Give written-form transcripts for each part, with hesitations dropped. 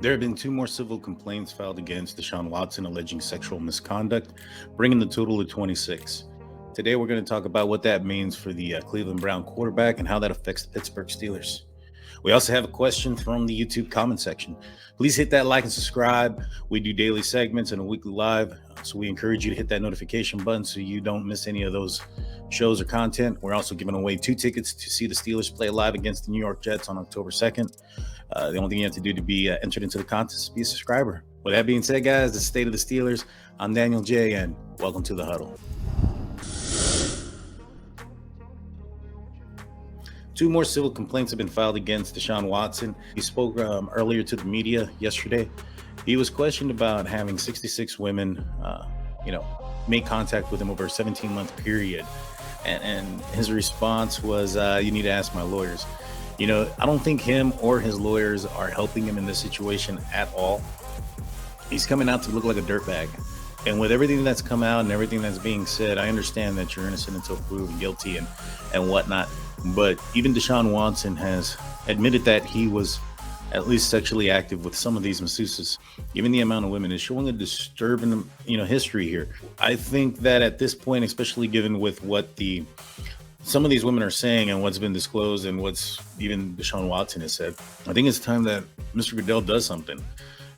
There have been two more civil complaints filed against Deshawn Watson alleging sexual misconduct, bringing the total to 26. Today, we're going to talk about what that means for the Cleveland Brown quarterback and how that affects the Pittsburgh Steelers. We also have a question from the YouTube comment section. Please hit that like and subscribe. We do daily segments and a weekly live, so we encourage you to hit that notification button so you don't miss any of those shows or content. We're also giving away 2 tickets to see the Steelers play live against the New York Jets on October 2nd. The only thing you have to do to be entered into the contest is be a subscriber. With that being said, guys, the state of the Steelers, I'm Daniel J, and welcome to the Huddle. 2 more civil complaints have been filed against Deshawn Watson. He spoke earlier to the media yesterday. He was questioned about having 66 women, make contact with him over a 17-month period. And his response was, you need to ask my lawyers. I don't think him or his lawyers are helping him in this situation at all. He's coming out to look like a dirtbag. And with everything that's come out and everything that's being said, I understand that you're innocent until proven guilty and whatnot. But even Deshawn Watson has admitted that he was at least sexually active with some of these masseuses. Given the amount of women, is showing a disturbing, history here. I think that at this point, especially given with what some of these women are saying and what's been disclosed and what's even Deshawn Watson has said, I think it's time that Mr. Goodell does something.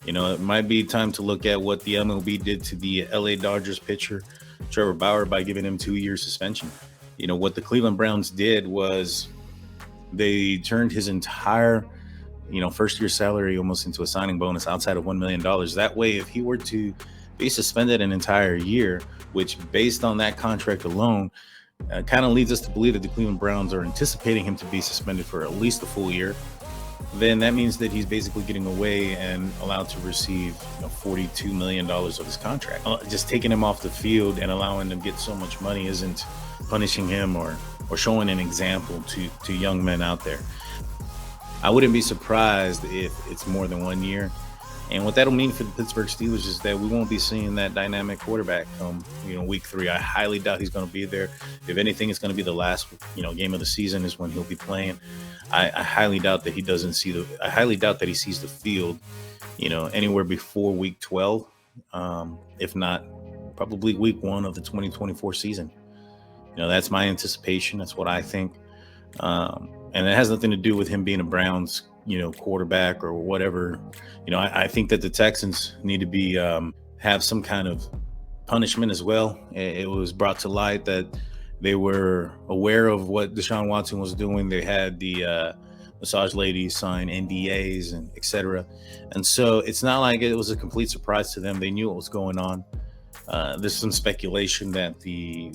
It might be time to look at what the MLB did to the LA Dodgers pitcher, Trevor Bauer, by giving him 2-year suspension. What the Cleveland Browns did was they turned his entire, first-year salary almost into a signing bonus outside of $1 million. That way, if he were to be suspended an entire year, which based on that contract alone, kind of leads us to believe that the Cleveland Browns are anticipating him to be suspended for at least a full year, then that means that he's basically getting away and allowed to receive $42 million of his contract. Just taking him off the field and allowing him to get so much money isn't punishing him or showing an example to young men out there. I wouldn't be surprised if it's more than 1 year. And what that'll mean for the Pittsburgh Steelers is that we won't be seeing that dynamic quarterback come, week 3. I highly doubt he's going to be there. If anything, it's going to be the last, game of the season is when he'll be playing. I highly doubt that he sees the field, anywhere before week 12, if not probably week 1 of the 2024 season. That's my anticipation. That's what I think. And it has nothing to do with him being a Browns quarterback or whatever. I think that the Texans need to be have some kind of punishment as well. It was brought to light that they were aware of what Deshawn Watson was doing. They had the massage ladies sign NDAs and etc. And so it's not like it was a complete surprise to them. They knew what was going on. There's some speculation that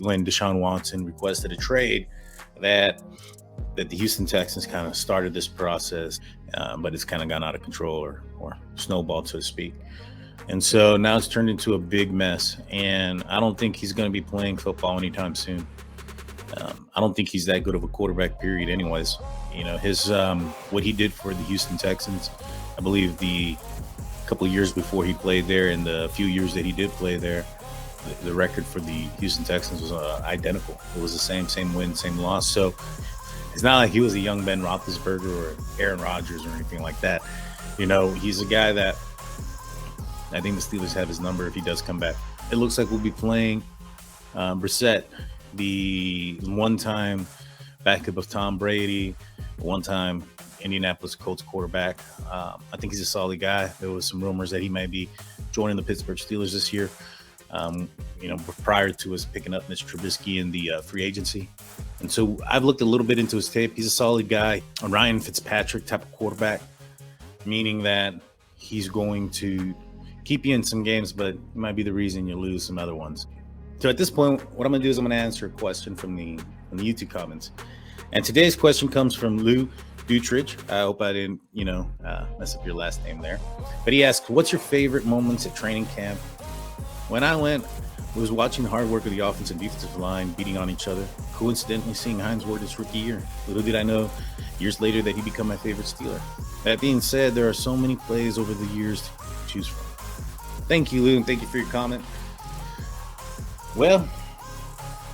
when Deshawn Watson requested a trade, that the Houston Texans kind of started this process, but it's kind of gone out of control or snowballed, so to speak. And so now it's turned into a big mess, and I don't think he's going to be playing football anytime soon. I don't think he's that good of a quarterback, period, anyways. His what he did for the Houston Texans, I believe the couple of years before he played there and the few years that he did play there, the record for the Houston Texans was identical. It was the same win, same loss. So it's not like he was a young Ben Roethlisberger or Aaron Rodgers or anything like that. He's a guy that I think the Steelers have his number if he does come back. It looks like we'll be playing Brissett, the one-time backup of Tom Brady, one-time Indianapolis Colts quarterback. I think he's a solid guy. There was some rumors that he may be joining the Pittsburgh Steelers this year. Prior to us picking up Mitch Trubisky in the free agency. And so I've looked a little bit into his tape. He's a solid guy, a Ryan Fitzpatrick type of quarterback, meaning that he's going to keep you in some games, but it might be the reason you lose some other ones. So at this point, what I'm going to do is I'm going to answer a question from the YouTube comments. And today's question comes from Lou Dutridge. I hope I didn't, mess up your last name there. But he asked, what's your favorite moments at training camp? When I went, I was watching the hard work of the offensive and defensive line beating on each other, coincidentally seeing Hines Ward his rookie year. Little did I know years later that he'd become my favorite Steeler. That being said, there are so many plays over the years to choose from. Thank you, Lou, and thank you for your comment. Well,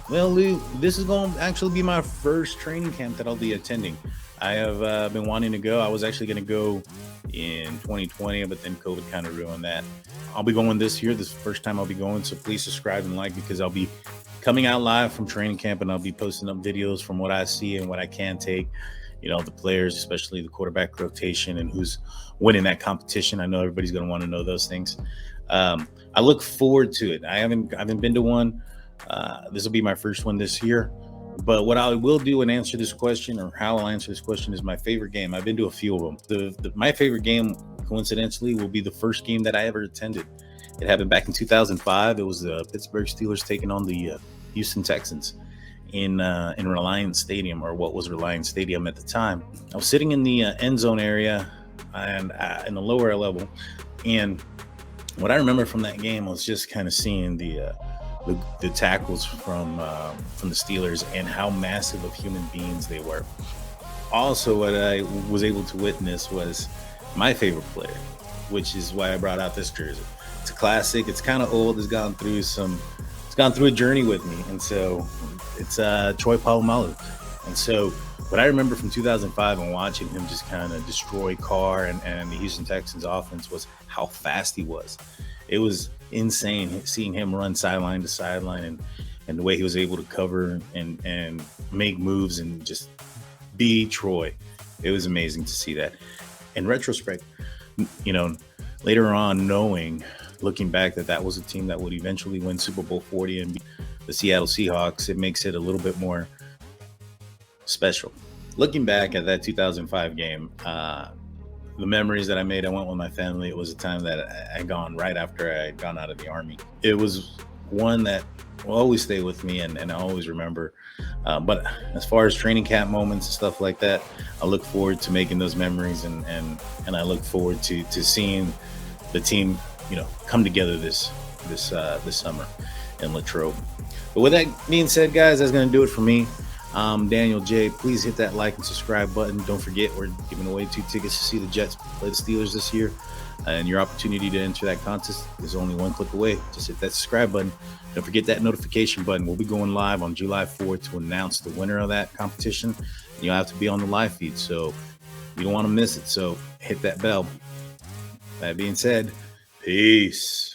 Lou, this is going to actually be my first training camp that I'll be attending. I have been wanting to go. I was actually going to go in 2020, but then COVID kind of ruined that. I'll be going this year. This is the first time I'll be going. So please subscribe and like, because I'll be coming out live from training camp, and I'll be posting up videos from what I see and what I can take. The players, especially the quarterback rotation and who's winning that competition. I know everybody's going to want to know those things. I look forward to it. I haven't been to one. This will be my first one this year. But what I will do and answer this question, or how I'll answer this question, is my favorite game. I've been to a few of them. My favorite game, coincidentally, will be the first game that I ever attended. It happened back in 2005. It was the Pittsburgh Steelers taking on the Houston Texans in Reliance Stadium, or what was Reliance Stadium at the time. I was sitting in the end zone area and in the lower level, and what I remember from that game was just kind of seeing the tackles from the Steelers and how massive of human beings they were. Also, what I was able to witness was my favorite player, which is why I brought out this jersey. It's a classic. It's kind of old. It's gone through a journey with me, and so it's Troy Polamalu. And so what I remember from 2005 and watching him just kind of destroy Carr and the Houston Texans offense was how fast he was. It was insane seeing him run sideline to sideline, and the way he was able to cover and make moves and just be Troy. It was amazing to see that. In retrospect, later on, looking back, that was a team that would eventually win Super Bowl 40 and beat the Seattle Seahawks, it makes it a little bit more special. Looking back at that 2005 game, the memories that I made, I went with my family. It was a time that I gone right after I had gone out of the Army. It was one that will always stay with me, and I always remember. But as far as training camp moments and stuff like that, I look forward to making those memories, and I look forward to seeing the team, come together this summer in Latrobe. But with that being said, guys, that's going to do it for me. Daniel J. Please hit that like and subscribe button. Don't forget, we're giving away 2 tickets to see the Jets play the Steelers this year, and your opportunity to enter that contest is only 1 click away. Just hit that subscribe button. Don't forget that notification button. We'll be going live on July 4th to announce the winner of that competition. You'll have to be on the live feed, so you don't want to miss it. So hit that bell. That being said, peace.